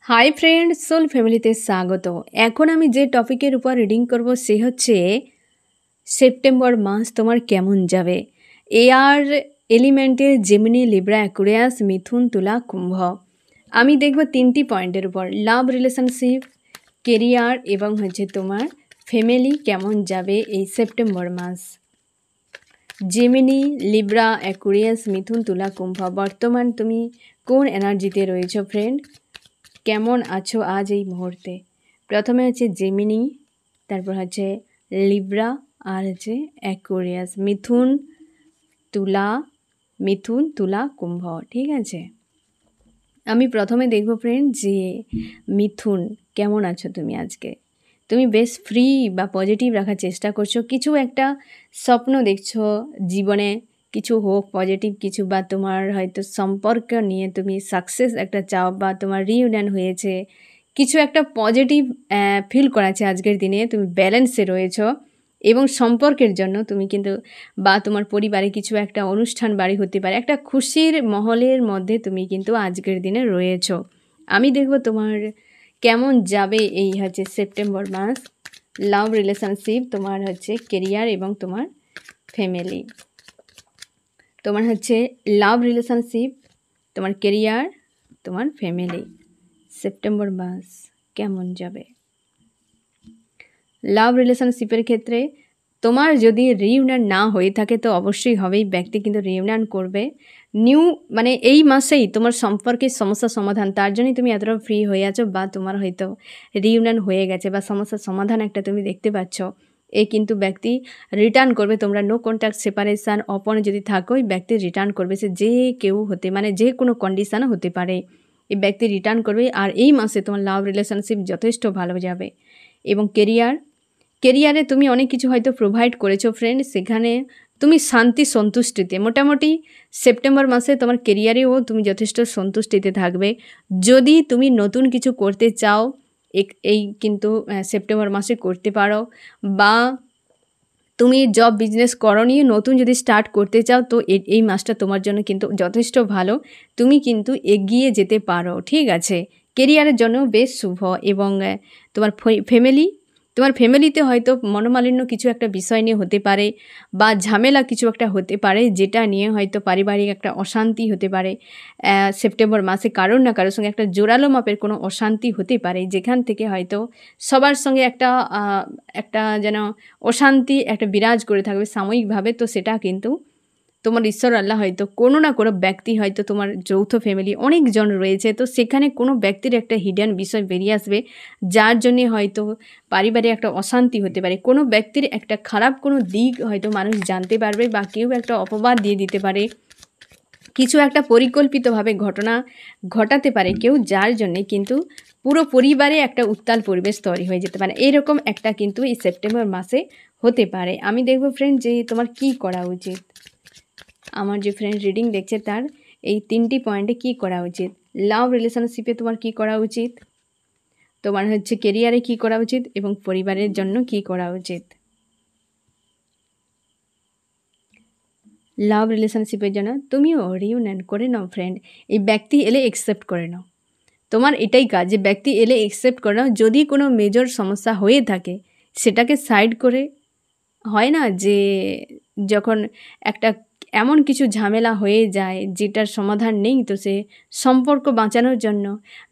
Hi friend, soul ফ্যামিলিতে স্বাগত। এখন আমি যে টপিকের উপর রিডিং করব সে হচ্ছে সেপ্টেম্বর মাস তোমার কেমন যাবে। এয়ার এলিমেন্টের জেমিনি, লিব্রা, অ্যাকুরিয়াস, মিথুন, তুলা, কুম্ভ। আমি দেখব তিনটি পয়েন্টের উপর, লাভ, রিলেশনশিপ, কেরিয়ার এবং হচ্ছে তোমার ফ্যামিলি কেমন যাবে এই সেপ্টেম্বর মাস। জেমিনি, লিব্রা, অ্যাকুরিয়াস, মিথুন, তুলা, কুম্ভ। বর্তমান তুমি কোন এনার্জিতে রয়েছো ফ্রেন্ড, কেমন আছো আজ এই মুহূর্তে। প্রথমে হচ্ছে জেমিনি, তারপর হচ্ছে লিব্রা, আর হচ্ছে অ্যাকুরিয়াস, মিথুন তুলা কুম্ভ। ঠিক আছে, আমি প্রথমে দেখব ফ্রেন্ড যে মিথুন কেমন আছো তুমি আজকে। তুমি বেশ ফ্রি বা পজিটিভ রাখার চেষ্টা করছো, কিছু একটা স্বপ্ন দেখছো জীবনে, কিছু হোক পজিটিভ কিছু, বা তোমার হয়তো সম্পর্ক নিয়ে তুমি সাকসেস একটা চাও, বা তোমার রিইউনিয়ন হয়েছে, কিছু একটা পজিটিভ ফিল করাচ্ছে আজকের দিনে। তুমি ব্যালেন্সে রয়েছো এবং সম্পর্কের জন্য তুমি কিন্তু, বা তোমার পরিবারে কিছু একটা অনুষ্ঠান বাড়ি হতে পারে, একটা খুশির মহলের মধ্যে তুমি কিন্তু আজকের দিনে রয়েছো। আমি দেখব তোমার কেমন যাবে এই হচ্ছে সেপ্টেম্বর মাস। লাভ, রিলেশনশিপ, তোমার হচ্ছে কেরিয়ার এবং তোমার ফ্যামিলি। তোমার হচ্ছে লাভ, রিলেশনশিপ, তোমার কেরিয়ার, তোমার ফ্যামিলি, সেপ্টেম্বর মাস কেমন যাবে। লাভ রিলেশনশিপের ক্ষেত্রে তোমার যদি রিইউনিয়ন না হয়ে থাকে তো অবশ্যই হবেই, ব্যক্তি কিন্তু রিইউনিয়ন করবে। নিউ মানে এই মাসেই তোমার সম্পর্কের সমস্যা সমাধান, তার জন্যই তুমি এতটা ফ্রি হয়ে আছো, বা তোমার হয়তো রিইউনিয়ন হয়ে গেছে বা সমস্যার সমাধান একটা তুমি দেখতে পাচ্ছ। এই কিন্তু ব্যক্তি রিটার্ন করবে। তোমরা নো কন্ট্যাক্ট, সেপারেশান, অপনে যদি থাকো, এই ব্যক্তি রিটার্ন করবে। সে যে কেউ হতে, মানে যে কোনো কন্ডিশানও হতে পারে, এই ব্যক্তি রিটার্ন করবে। আর এই মাসে তোমার লাভ রিলেশনশিপ যথেষ্ট ভালো যাবে। এবং কেরিয়ারে তুমি অনেক কিছু হয়তো প্রোভাইড করেছো ফ্রেন্ড, সেখানে তুমি শান্তি সন্তুষ্টিতে, মোটামুটি সেপ্টেম্বর মাসে তোমার কেরিয়ারেও তুমি যথেষ্ট সন্তুষ্টিতে থাকবে। যদি তুমি নতুন কিছু করতে চাও, এই কিন্তু সেপ্টেম্বর মাসে করতে পারো, বা তুমি জব বিজনেস করনি, নতুন যদি স্টার্ট করতে চাও তো এই মাসটা তোমার জন্য কিন্তু যথেষ্ট ভালো, তুমি কিন্তু এগিয়ে যেতে পারো। ঠিক আছে, কেরিয়ারের জন্য বেশ শুভ। এবং তোমার ফ্যামিলিতে হয়তো মনোমালিন্য কিছু একটা বিষয় নিয়ে হতে পারে, বা ঝামেলা কিছু একটা হতে পারে, যেটা নিয়ে হয়তো পারিবারিক একটা অশান্তি হতে পারে সেপ্টেম্বর মাসে। কারোর না কারোর সঙ্গে একটা জোরালো মাপের কোনো অশান্তি হতে পারে, যেখান থেকে হয়তো সবার সঙ্গে একটা যেন অশান্তি একটা বিরাজ করে থাকবে সাময়িকভাবে। তো সেটা কিন্তু তোমার ঈশ্বর আল্লাহ হয়তো কোনো না কোনো ব্যক্তি, হয়তো তোমার যৌথ ফ্যামিলি অনেকজন রয়েছে, তো সেখানে কোনো ব্যক্তির একটা হিডেন বিষয় বেরিয়ে আসবে, যার জন্যে হয়তো পারিবারিক একটা অশান্তি হতে পারে। কোনো ব্যক্তির একটা খারাপ কোনো দিক হয়তো মানুষ জানতে পারবে, বা কেউ একটা অপবাদ দিয়ে দিতে পারে, কিছু একটা পরিকল্পিতভাবে ঘটনা ঘটাতে পারে কেউ, যার জন্যে কিন্তু পুরো পরিবারে একটা উত্তাল পরিবেশ তৈরি হয়ে যেতে পারে। এইরকম একটা কিন্তু এই সেপ্টেম্বর মাসে হতে পারে। আমি দেখব ফ্রেন্ড যে তোমার কি করা উচিত। আমার যে ফ্রেন্ড রিডিং দেখছে তার এই তিনটি পয়েন্টে কি করা উচিত। লাভ রিলেশনশিপে তোমার কি করা উচিত, তোমার হচ্ছে কেরিয়ারে কি করা উচিত, এবং পরিবারের জন্য কি করা উচিত। লাভ রিলেশনশিপের জন্য তুমিও রিইউনিয়ন করে নাও ফ্রেন্ড, এই ব্যক্তি এলে অ্যাকসেপ্ট করে নাও। তোমার এটাই কাজ, যে ব্যক্তি এলে অ্যাকসেপ্ট করে নাও। যদি কোনো মেজর সমস্যা হয়ে থাকে সেটাকে সাইড করে, হয় না যে যখন একটা এমন কিছু ঝামেলা হয়ে যায় যেটার সমাধান নেই, তো সে সম্পর্ক বাঁচানোর জন্য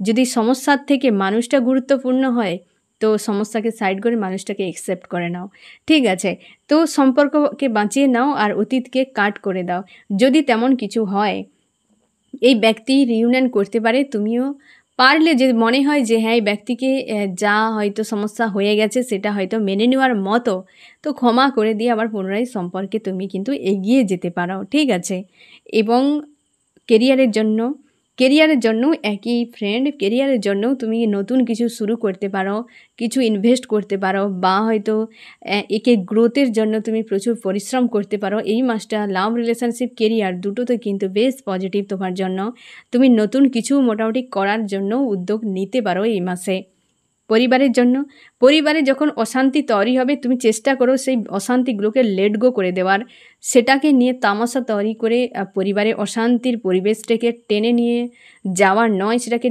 যদি সমস্যার থেকে মানুষটা গুরুত্বপূর্ণ হয়, তো সমস্যাকে সাইড করে মানুষটাকে অ্যাকসেপ্ট করে নাও। ঠিক আছে, তো সম্পর্ককে বাঁচিয়ে নাও আর অতীতকে কাট করে দাও। যদি তেমন কিছু হয়, এই ব্যক্তি রিইউনিয়ন করতে পারে। তুমিও পারলে, যে মনে হয় যে হ্যাঁ এই ব্যক্তিকে যা হয়তো সমস্যা হয়ে গেছে সেটা হয়তো মেনে নেওয়ার মতো, তো ক্ষমা করে দিয়ে আবার পুনরায় সম্পর্কে তুমি কিন্তু এগিয়ে যেতে পারো। ঠিক আছে, এবং কেরিয়ারের জন্য একই ফ্রেন্ড, কেরিয়ারের জন্য তুমি নতুন কিছু শুরু করতে পারো, কিছু ইনভেস্ট করতে পারো, বা হয়তো একে গ্রোথের জন্য তুমি প্রচুর পরিশ্রম করতে পারো। এই মাসটা লাভ, রিলেশনশিপ, কেরিয়ার দুটোতে কিন্তু বেশ পজিটিভ তোমার জন্য। তুমি নতুন কিছু মোটামুটি করার জন্য উদ্যোগ নিতে পারো এই মাসে। পরিবারে যখন অশান্তি তৈরি হবে, তুমি চেষ্টা করো সেই অশান্তিগুলোকে লেট গো করে দেওয়ার, সেটাকে নিয়ে তামাশা তৈরি করে পরিবারে অশান্তির পরিবেশটাকে টেনে নিয়ে যাওয়ার নয়, সেটাকে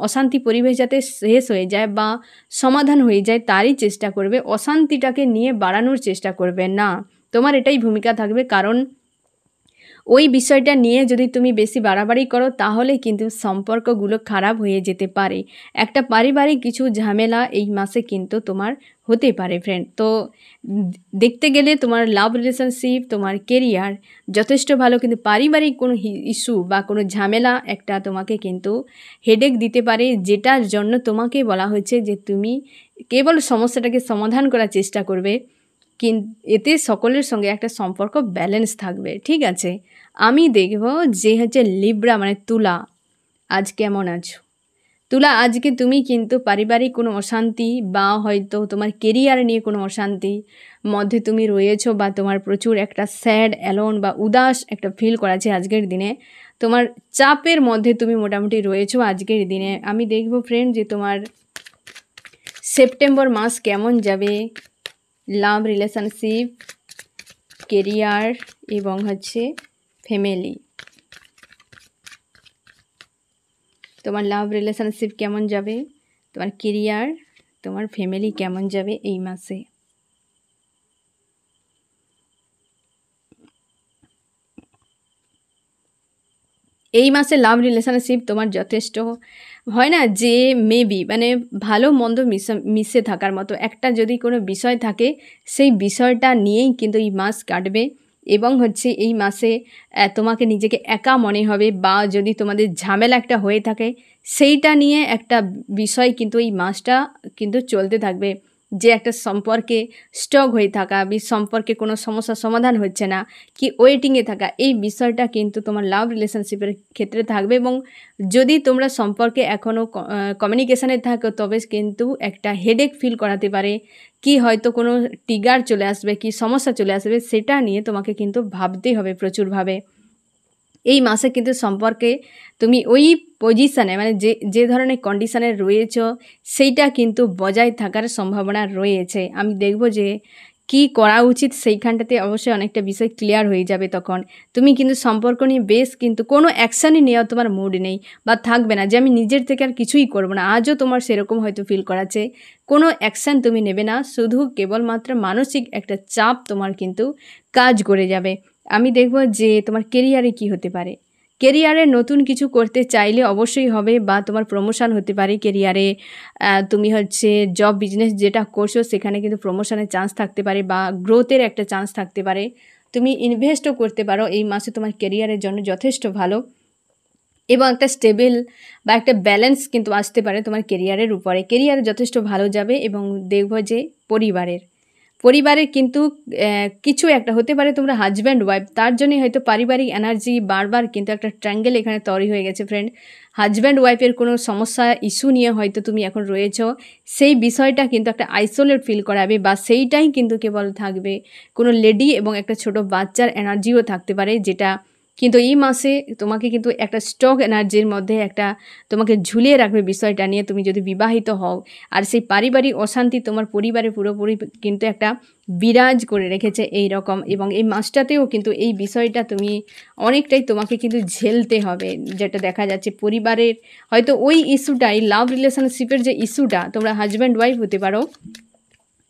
অশান্তি পরিবেশ যাতে শেষ হয়ে যায় বা সমাধান হয়ে যায় তারই চেষ্টা করবে, অশান্তিটাকে নিয়ে বাড়ানোর চেষ্টা করবে না। তোমার এটাই ভূমিকা থাকবে, কারণ ওই বিষয়টা নিয়ে যদি তুমি বেশি বাড়াবাড়ি করো তাহলে কিন্তু সম্পর্কগুলো খারাপ হয়ে যেতে পারে। একটা পারিবারিক কিছু ঝামেলা এই মাসে কিন্তু তোমার হতে পারে ফ্রেন্ড। তো দেখতে গেলে তোমার লাভ রিলেশনশিপ, তোমার কেরিয়ার যথেষ্ট ভালো, কিন্তু পারিবারিক কোনো ইস্যু বা কোনো ঝামেলা একটা তোমাকে কিন্তু হেডেক দিতে পারে, যেটার জন্য তোমাকে বলা হয়েছে যে তুমি কেবল সমস্যাটাকে সমাধান করার চেষ্টা করবে, কিন্তু এতে সকলের সঙ্গে একটা সম্পর্ক ব্যালেন্স থাকবে। ঠিক আছে, আমি দেখব যে হচ্ছে লিব্রা মানে তুলা, আজ কেমন আছো? তুলা, আজকে তুমি কিন্তু পারিবারিক কোনো অশান্তি বা হয়তো তোমার কেরিয়ার নিয়ে কোনো অশান্তি মধ্যে তুমি রয়েছো, বা তোমার প্রচুর একটা স্যাড, অ্যালোন বা উদাস একটা ফিল করাছে আজকের দিনে, তোমার চাপের মধ্যে তুমি মোটামুটি রয়েছো আজকের দিনে। আমি দেখব ফ্রেন্ড যে তোমার সেপ্টেম্বর মাস কেমন যাবে, লাভ রিলেশনশিপ, কেরিয়ার এবং হচ্ছে ফ্যামিলি। তোমার লাভ রিলেশনশিপ কেমন যাবে, তোমার কেরিয়ার, তোমার ফ্যামিলি কেমন যাবে এই মাসে। এই মাসে লাভ রিলেশনশিপ তোমার যথেষ্ট হয় না, যে মেবি মানে ভালো মন্দ মিশে থাকার মতো একটা যদি কোনো বিষয় থাকে সেই বিষয়টা নিয়েই কিন্তু এই মাস কাটবে। এবং হচ্ছে এই মাসে তোমাকে নিজেকে একা মনে হবে, বা যদি তোমাদের ঝামেলা একটা হয়ে থাকে সেইটা নিয়ে একটা বিষয় কিন্তু এই মাসটা কিন্তু চলতে থাকবে, যে একটা সম্পর্কে স্টক হয়ে থাকা, সম্পর্কে কোনো সমস্যার সমাধান হচ্ছে না কি ওয়েটিংয়ে থাকা, এই বিষয়টা কিন্তু তোমার লাভ রিলেশনশিপের ক্ষেত্রে থাকবে। এবং যদি তোমরা সম্পর্কে এখনও কমিউনিকেশানে থাকো তবে কিন্তু একটা হেডেক ফিল করাতে পারে, কি হয়তো কোনো ট্রিগার চলে আসবে, কি সমস্যা চলে আসবে, সেটা নিয়ে তোমাকে কিন্তু ভাবতেই হবে প্রচুরভাবে। এই মাসে কিন্তু সম্পর্কে তুমি ওই পজিশানে মানে যে ধরনের কন্ডিশানে রয়েছ সেইটা কিন্তু বজায় থাকার সম্ভাবনা রয়েছে। আমি দেখব যে কি করা উচিত সেইখানটাতে অবশ্যই অনেকটা বিষয় ক্লিয়ার হয়ে যাবে। তখন তুমি কিন্তু সম্পর্ক নিয়ে বেশ কিন্তু কোনো অ্যাকশানই নেওয়া তোমার মুড নেই বা থাকবে না, যে আমি নিজের থেকে আর কিছুই করবো না। আজও তোমার সেরকম হয়তো ফিল করাচ্ছে, কোনো অ্যাকশান তুমি নেবে না, শুধু কেবলমাত্র মানসিক একটা চাপ তোমার কিন্তু কাজ করে যাবে। আমি দেখব যে তোমার কেরিয়ারে কি হতে পারে, কেরিয়ারে নতুন কিছু করতে চাইলে অবশ্যই হবে, বা তোমার প্রমোশন হতে পারে কেরিয়ারে। তুমি হচ্ছে জব বিজনেস যেটা করছো সেখানে কিন্তু প্রমোশনের চান্স থাকতে পারে, বা গ্রোথের একটা চান্স থাকতে পারে। তুমি ইনভেস্টও করতে পারো, এই মাসে তোমার কেরিয়ারের জন্য যথেষ্ট ভালো। এবং একটা স্টেবল বা একটা ব্যালেন্স কিন্তু আসতে পারে তোমার কেরিয়ারের উপরে, কেরিয়ারে যথেষ্ট ভালো যাবে। এবং দেখব যে পরিবারের কিন্তু কিছু একটা হতে পারে, তোমরা হাজব্যান্ড ওয়াইফ, তার জন্যই হয়তো পারিবারিক এনার্জি বারবার কিন্তু একটা ট্রায়াঙ্গেল এখানে তৈরি হয়ে গেছে ফ্রেন্ড। হাজব্যান্ড ওয়াইফের কোনো সমস্যা ইস্যু নিয়ে হয়তো তুমি এখন রয়েছো, সেই বিষয়টা কিন্তু একটা আইসোলেট ফিল করাবে, বা সেইটাই কিন্তু কেবল থাকবে। কোনো লেডি এবং একটা ছোট বাচ্চার এনার্জিও থাকতে পারে, যেটা কিন্তু এই মাসে তোমাকে কিন্তু একটা স্টক এনার্জির মধ্যে একটা তোমাকে ঝুলিয়ে রাখবে বিষয়টা নিয়ে, তুমি যদি বিবাহিত হও। আর সেই পারিবারিক অশান্তি তোমার পরিবারে পুরোপুরি কিন্তু একটা বিরাজ করে রেখেছে এই রকম। এবং এই মাসটাতেও কিন্তু এই বিষয়টা তুমি অনেকটাই তোমাকে কিন্তু ঝেলতে হবে, যেটা দেখা যাচ্ছে পরিবারের হয়তো ওই ইস্যুটাই, লাভ রিলেশনশিপের যে ইস্যুটা, তোমরা হাজব্যান্ড ওয়াইফ হতে পারো,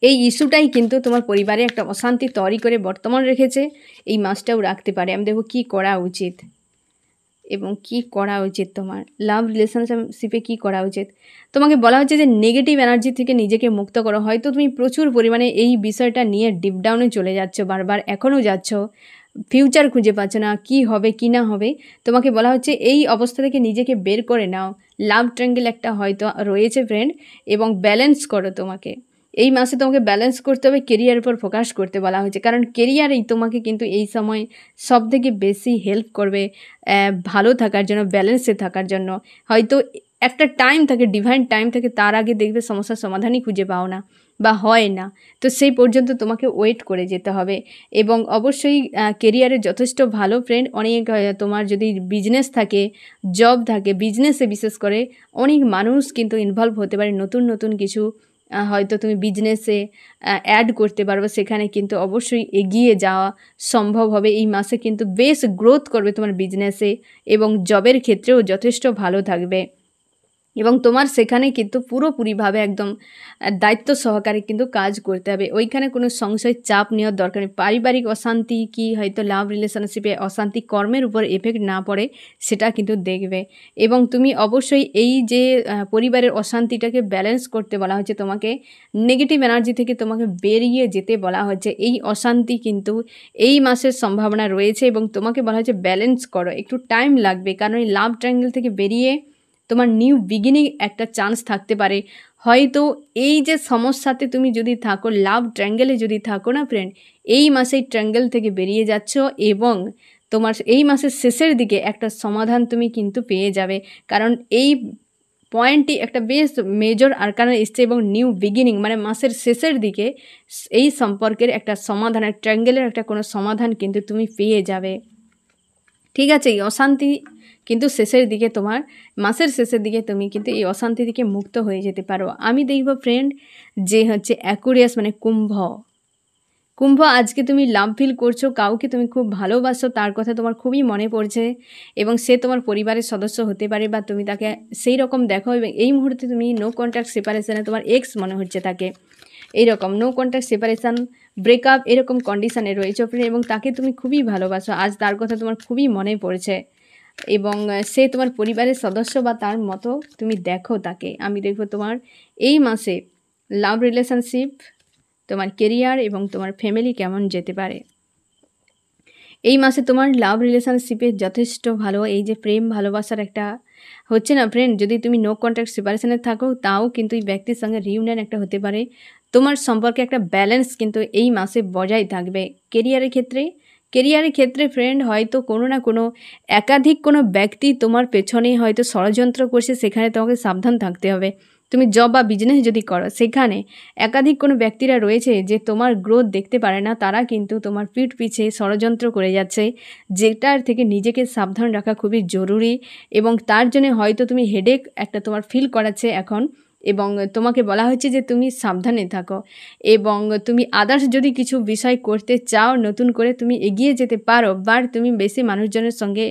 এই ইস্যুটাই কিন্তু তোমার পরিবারে একটা অশান্তি তৈরি করে বর্তমান রেখেছে, এই মাসটাও রাখতে পারে। আমি দেখব কী করা উচিত এবং কি করা উচিত তোমার লাভ রিলেশনশিপে কি করা উচিত। তোমাকে বলা হচ্ছে যে নেগেটিভ এনার্জি থেকে নিজেকে মুক্ত করো। হয়তো তুমি প্রচুর পরিমাণে এই বিষয়টা নিয়ে ডিপ ডাউনে চলে যাচ্ছ, বারবার এখনও যাচ্ছ, ফিউচার খুঁজে পাচ্ছ না, কি হবে কি না হবে। তোমাকে বলা হচ্ছে এই অবস্থা থেকে নিজেকে বের করে নাও। লাভ ট্রায়াঙ্গেল একটা হয়তো রয়েছে ফ্রেন্ড, এবং ব্যালেন্স করো। তোমাকে এই মাসে তোমাকে ব্যালেন্স করতে হবে, কেরিয়ার উপর ফোকাস করতে বলা হয়েছে, কারণ কেরিয়ারেই তোমাকে কিন্তু এই সময় সব থেকে বেশি হেল্প করবে ভালো থাকার জন্য, ব্যালেন্সে থাকার জন্য। হয়তো একটা টাইম থাকে, ডিভাইন টাইম থাকে, তার আগে দেখবে সমস্যার সমাধানই খুঁজে পাও না বা হয় না, তো সেই পর্যন্ত তোমাকে ওয়েট করে যেতে হবে। এবং অবশ্যই কেরিয়ারে যথেষ্ট ভালো ফ্রেন্ড। অনেক তোমার যদি বিজনেস থাকে, জব থাকে, বিজনেসে বিশেষ করে অনেক মানুষ কিন্তু ইনভলভ হতে পারে, নতুন নতুন কিছু হয়তো তুমি বিজনেসে অ্যাড করতে পারবে, সেখানে কিন্তু অবশ্যই এগিয়ে যাওয়া সম্ভব হবে। এই মাসে কিন্তু বেশ গ্রোথ করবে তোমার বিজনেসে, এবং জবের ক্ষেত্রেও যথেষ্ট ভালো থাকবে। এবং তোমার সেখানে কিন্তু পুরোপুরিভাবে একদম দায়িত্ব সহকারে কিন্তু কাজ করতে হবে। ওইখানে কোনো সংশয় চাপ নেওয়ার দরকার নেই। পারিবারিক অশান্তি কি হয়তো লাভ রিলেশনশিপে অশান্তি কর্মের উপর এফেক্ট না পড়ে সেটা কিন্তু দেখবে। এবং তুমি অবশ্যই এই যে পরিবারের অশান্তিটাকে ব্যালেন্স করতে বলা হচ্ছে, তোমাকে নেগেটিভ এনার্জি থেকে তোমাকে বেরিয়ে যেতে বলা হচ্ছে। এই অশান্তি কিন্তু এই মাসের সম্ভাবনা রয়েছে এবং তোমাকে বলা হচ্ছে ব্যালেন্স করো, একটু টাইম লাগবে। কারণ এই লাভ ট্রায়াঙ্গেল থেকে বেরিয়ে তোমার নিউ বিগিনিং একটা চান্স থাকতে পারে। হয়তো এই যে সমস্যাতে তুমি যদি থাকো, লাভ ট্রায়াঙ্গেলে যদি থাকো না ফ্রেন্ড, এই মাসে এই ট্রায়াঙ্গেল থেকে বেরিয়ে যাচ্ছ এবং তোমার এই মাসের শেষের দিকে একটা সমাধান তুমি কিন্তু পেয়ে যাবে। কারণ এই পয়েন্টটি একটা বেশ মেজর আরকানা এসছে এবং নিউ বিগিনিং মানে মাসের শেষের দিকে এই সম্পর্কের একটা সমাধানের ট্রায়াঙ্গেলের একটা কোনো সমাধান কিন্তু তুমি পেয়ে যাবে। ঠিক আছে, এই অশান্তি কিন্তু শেষের দিকে তোমার মাসের শেষের দিকে তুমি কিন্তু এই অশান্তি থেকে মুক্ত হয়ে যেতে পারো। আমি দেখব ফ্রেন্ড যে হচ্ছে অ্যাকুরিয়াস মানে কুম্ভ। কুম্ভ, আজকে তুমি লাভ ফিল করছো, কাউকে তুমি খুব ভালোবাসো, তার কথা তোমার খুবই মনে পড়ছে এবং সে তোমার পরিবারের সদস্য হতে পারে বা তুমি তাকে সেই রকম দেখো এবং এই মুহূর্তে তুমি নো কন্ট্যাক্ট সেপারেশনে তোমার এক্স মনে হচ্ছে তাকে, এইরকম নো কন্ট্যাক্ট সেপারেশান ব্রেকআপ এরকম কন্ডিশানে রয়েছে এবং তাকে তুমি খুবই ভালোবাসো, আজ তার কথা তোমার খুবই মনে পড়ছে এবং সে তোমার পরিবারের সদস্য বা তার মতো তুমি দেখো তাকে। আমি দেখব তোমার এই মাসে লাভ রিলেশনশিপ, তোমার কেরিয়ার এবং তোমার ফ্যামিলি কেমন যেতে পারে। এই মাসে তোমার লাভ রিলেশনশিপে যথেষ্ট ভালো, এই যে প্রেম ভালোবাসার একটা হচ্ছে না ফ্রেন্ড, যদি তুমি নো কন্ট্যাক্ট সেপারেশনে থাকো তাও কিন্তু এই ব্যক্তির সঙ্গে রিউনিয়ন একটা হতে পারে। তোমার সম্পর্কে একটা ব্যালেন্স কিন্তু এই মাসে বজায় থাকবে। কেরিয়ারের ক্ষেত্রে ফ্রেন্ড হয়তো কোনো না কোনো একাধিক কোনো ব্যক্তি তোমার পেছনে হয়তো ষড়যন্ত্র করছে, সেখানে তোমাকে সাবধান থাকতে হবে। তুমি জব বা বিজনেস যদি করো সেখানে একাধিক কোনো ব্যক্তিরা রয়েছে যে তোমার গ্রোথ দেখতে পারে না, তারা কিন্তু তোমার পিঠ পিছে ষড়যন্ত্র করে যাচ্ছে, যেটার থেকে নিজেকে সাবধান রাখা খুবই জরুরি এবং তার জন্য হয়তো তুমি হেডেক একটা তোমার ফিল করাচ্ছে এখন এবং তোমাকে বলা হচ্ছে যে তুমি সাবধানে থাকো এবং তুমি আদার্স যদি কিছু বিষয় করতে চাও নতুন করে তুমি এগিয়ে যেতে পারো, বাট তুমি বেশি মানুষজনের সঙ্গে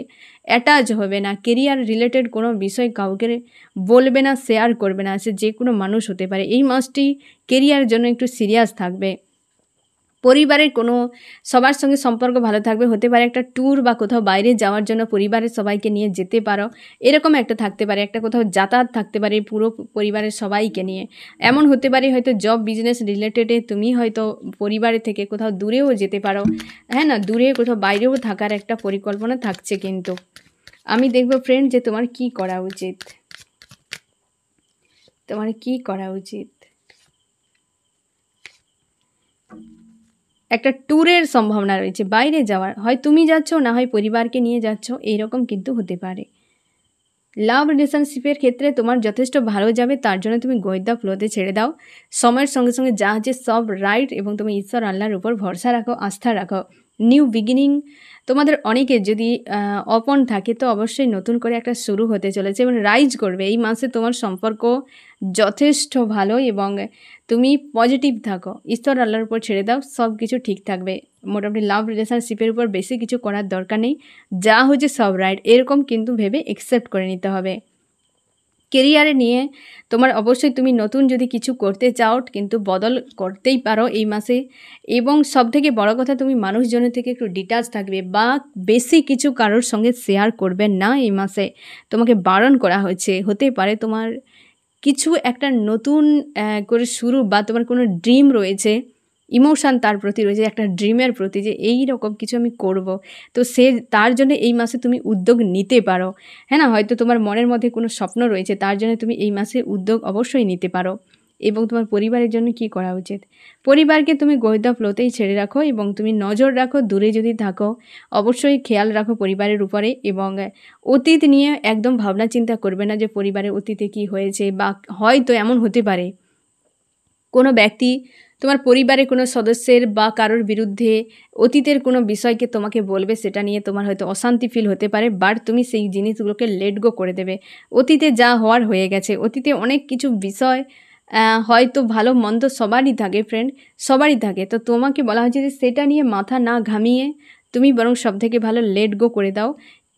অ্যাটাচ হবে না। কেরিয়ার রিলেটেড কোনো বিষয় কাউকে বলবে না, শেয়ার করবে না, সে যে কোনো মানুষ হতে পারে। এই মাসটি কেরিয়ারের জন্য একটু সিরিয়াস থাকবে। পরিবারের কোনো সবার সঙ্গে সম্পর্ক ভালো থাকবে, হতে পারে একটা ট্যুর বা কোথাও বাইরে যাওয়ার জন্য পরিবারের সবাইকে নিয়ে যেতে পারো, এরকম একটা থাকতে পারে, একটা কোথাও যাতায়াত থাকতে পারে পুরো পরিবারের সবাইকে নিয়ে। এমন হতে পারে হয়তো জব বিজনেস রিলেটেডে তুমি হয়তো পরিবারের থেকে কোথাও দূরেও যেতে পারো, হ্যাঁ না, দূরে কোথাও বাইরেও থাকার একটা পরিকল্পনা থাকছে। কিন্তু আমি দেখব ফ্রেন্ড যে তোমার কি করা উচিত, তোমার কি করা উচিত। একটা ট্যুরের সম্ভাবনা রয়েছে, বাইরে যাওয়ার, হয় তুমি যাচ্ছ না হয় পরিবারকে নিয়ে যাচ্ছ, এইরকম কিন্তু হতে পারে। লাভ রিলেশনশিপের ক্ষেত্রে তোমার যথেষ্ট ভালো যাবে, তার জন্য তুমি গোয়েন্দা ফ্লোতে ছেড়ে দাও, সময়ের সঙ্গে সঙ্গে যা আছে সব রাইট এবং তুমি ঈশ্বর আল্লাহর উপর ভরসা রাখো, আস্থা রাখো। নিউ বিগিনিং তোমাদের অনেকের যদি অপন থাকে তো অবশ্যই নতুন করে একটা শুরু হতে চলেছে এবং রাইজ করবে। এই মাসে তোমার সম্পর্ক যথেষ্ট ভালো এবং তুমি পজিটিভ থাকো, ঈশ্বর আল্লাহর উপর ছেড়ে দাও, সব কিছু ঠিক থাকবে। মোটামুটি লাভ রিলেশনশিপের উপর বেশি কিছু করার দরকার নেই, যা হচ্ছে সব রাইট, এরকম কিন্তু ভেবে অ্যাকসেপ্ট করে নিতে হবে। কেরিয়ারে নিয়ে তোমার অবশ্যই তুমি নতুন যদি কিছু করতে চাও কিন্তু বদল করতেই পারো এই মাসে এবং সবথেকে বড় কথা তুমি মানুষজনের থেকে একটু ডিটাচ থাকবে বা বেশি কিছু কারোর সঙ্গে শেয়ার করবে না এই মাসে, তোমাকে বারণ করা হয়েছে। হতে পারে তোমার কিছু একটা নতুন করে শুরু বা তোমার কোনো ড্রিম রয়েছে, ইমোশান তার প্রতি রয়েছে, একটা ড্রিমের প্রতি যে এই রকম কিছু আমি করব, তো তার জন্য এই মাসে তুমি উদ্যোগ নিতে পারো, হ্যাঁ না, হয়তো তোমার মনের মধ্যে কোনো স্বপ্ন রয়েছে, তার জন্য তুমি এই মাসে উদ্যোগ অবশ্যই নিতে পারো। এবং তোমার পরিবারের জন্য কি করা উচিত, পরিবারকে তুমি গোয়েন্দা ফ্লোতেই ছেড়ে রাখো এবং তুমি নজর রাখো, দূরে যদি থাকো অবশ্যই খেয়াল রাখো পরিবারের উপরে এবং অতীত নিয়ে একদম ভাবনা চিন্তা করবে না যে পরিবারের অতীতে কি হয়েছে, বা হয়তো এমন হতে পারে কোনো ব্যক্তি তোমার পরিবারের কোনো সদস্যের বা কারোর বিরুদ্ধে অতীতের কোনো বিষয়কে তোমাকে বলবে, সেটা নিয়ে তোমার হয়তো অশান্তি ফিল হতে পারে, বাট তুমি সেই জিনিসগুলোকে লেট গো করে দেবে। অতীতে যা হওয়ার হয়ে গেছে, অতীতে অনেক কিছু বিষয় হয়তো ভালো মন্দ সবারই থাকে ফ্রেন্ড, সবারই থাকে, তো তোমাকে বলা হচ্ছে যে সেটা নিয়ে মাথা না ঘামিয়ে তুমি বরং সব থেকে ভালো লেট গো করে দাও।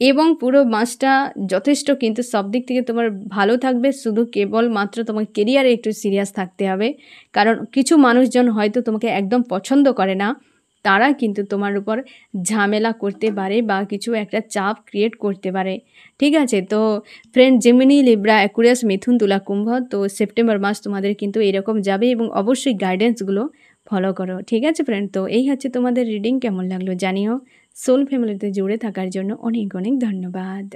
এবং পুরো মাসটা যথেষ্ট কিন্তু সব দিক থেকে তোমার ভালো থাকবে। শুধু কেবলমাত্র তোমার কেরিয়ারে একটু সিরিয়াস থাকতে হবে। কারণ কিছু মানুষজন হয়তো তোমাকে একদম পছন্দ করে না। তারা কিন্তু তোমার উপর ঝামেলা করতে পারে বা কিছু একটা চাপ ক্রিয়েট করতে পারে। ঠিক আছে? তো ফ্রেন্ড, জেমিনি, লিব্রা, অ্যাকুয়ারিয়াস, মিথুন, তুলা, কুম্ভ, তো সেপ্টেম্বর মাস তোমাদের কিন্তু এরকম যাবে এবং অবশ্যই গাইডেন্সগুলো ফলো করো। ঠিক আছে ফ্রেন্ড? তো এই হচ্ছে তোমাদের রিডিং। কেমন লাগলো জানিও। সোল ফ্যামিলিতে জুড়ে থাকার জন্য অনেক অনেক ধন্যবাদ।